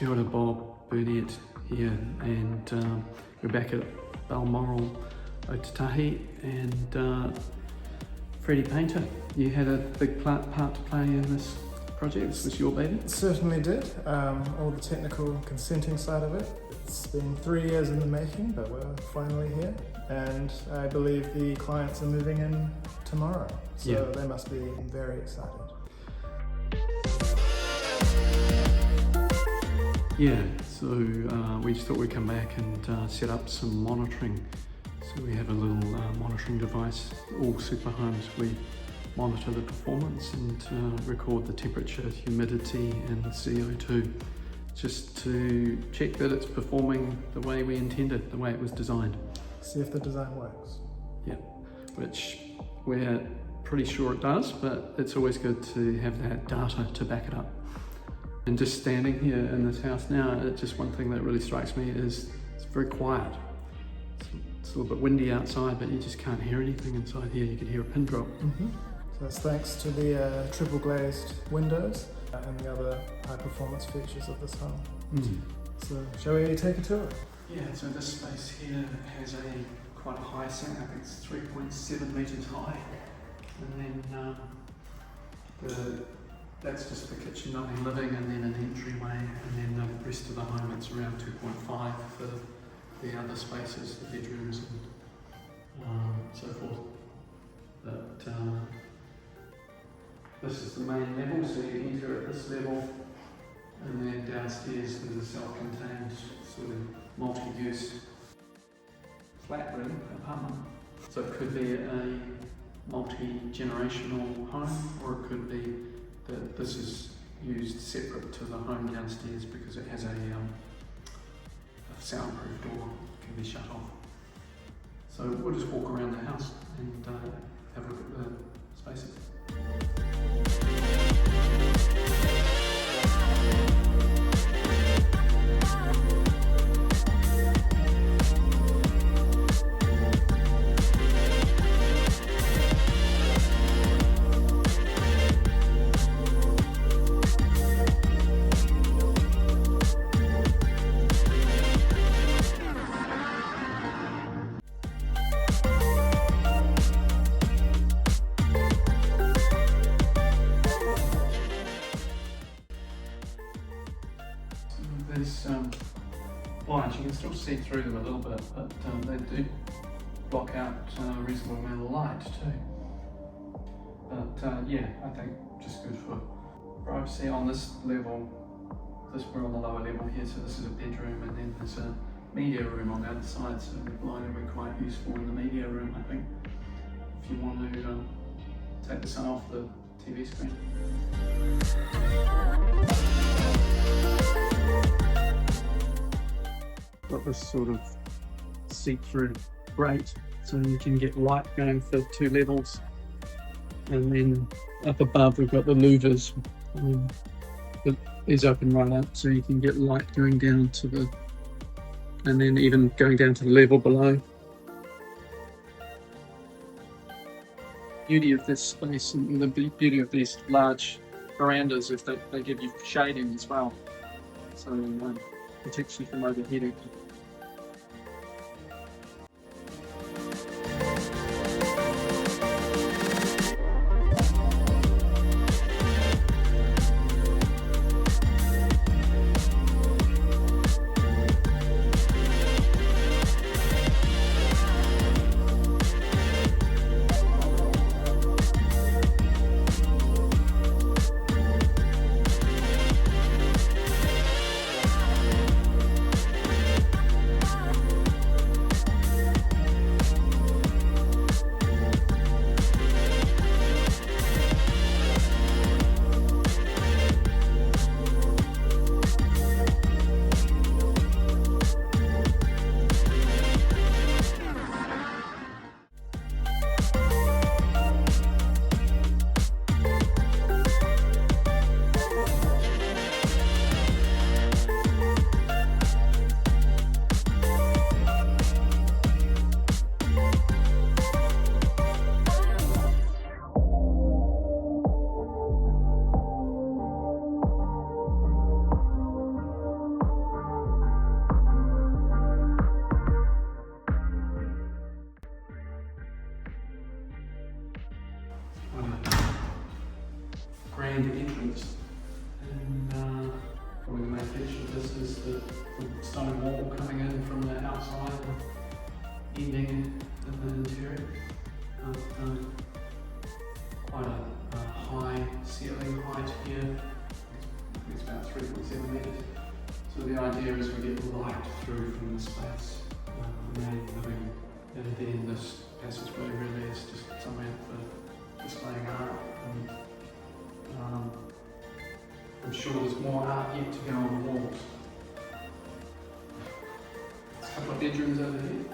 Kia ora, Bob Burnett here, and we're back at Balmoral Otautahi, and Freddie Painter, you had a big part to play in this project. This was your baby? Certainly did. All the technical consenting side of it. It's been 3 years in the making, but we're finally here, and I believe the clients are moving in tomorrow, so they must be very excited. Yeah, so we just thought we'd come back and set up some monitoring. So we have a little monitoring device. All Superhomes, we monitor the performance and record the temperature, humidity and CO2, just to check that it's performing the way we intended, the way it was designed. See if the design works. Yeah, which we're pretty sure it does, but it's always good to have that data to back it up. And just standing here in this house now, just one thing that really strikes me is it's very quiet. It's a little bit windy outside, but you just can't hear anything inside here. You can hear a pin drop. So that's thanks to the triple glazed windows and the other high performance features of this home. So shall we take a tour? Yeah, so this space here has quite a high ceiling. I think it's 3.7 metres high. And then that's just the kitchen, nothing living, and then an entryway, and then the rest of the home, it's around 2.5 for the other spaces, the bedrooms and so forth. But this is the main level, so you enter at this level, and then downstairs there's a self-contained sort of multi-use flat room apartment. So it could be a multi-generational home, or it could be that this is used separate to the home downstairs because it has a soundproof door that can be shut off. So we'll just walk around the house and have a look at the spaces. There's blinds, you can still see through them a little bit, but they do block out a reasonable amount of light too. But yeah, I think just good for privacy. On this level, we're on the lower level here, so this is a bedroom, and then there's a media room on the other side, so the blind will be quite useful in the media room, I think, if you want to take the sun off the TV screen. Got this sort of see-through grate, so you can get light going for 2 levels, and then up above we've got the louvers that is open right up, so you can get light going down to and then even going down to the level below. Beauty of this space and the beauty of these large verandas is that they give you shading as well, so protects you from overheating. heating in the interior. Quite a high ceiling height here. It's about 3.7 metres. So the idea is we get light through from the space. The main living, and then this passageway really is just somewhere for displaying art. And, I'm sure there's more art yet to go on the walls. There's a couple of bedrooms over here.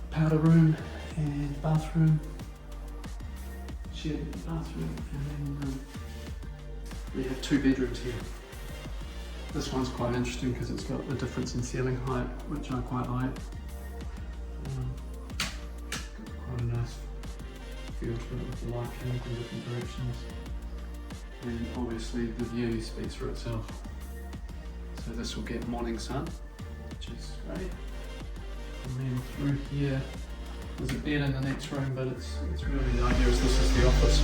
Powder room and bathroom. Shared bathroom, and then we have 2 bedrooms here. This one's quite interesting because it's got the difference in ceiling height, which I quite like. Got quite a nice feel to it with the light coming from different directions. And obviously the view speaks for itself. So this will get morning sun, which is great. And then through here, there's a bed in the next room, but it's really the idea is this is the office.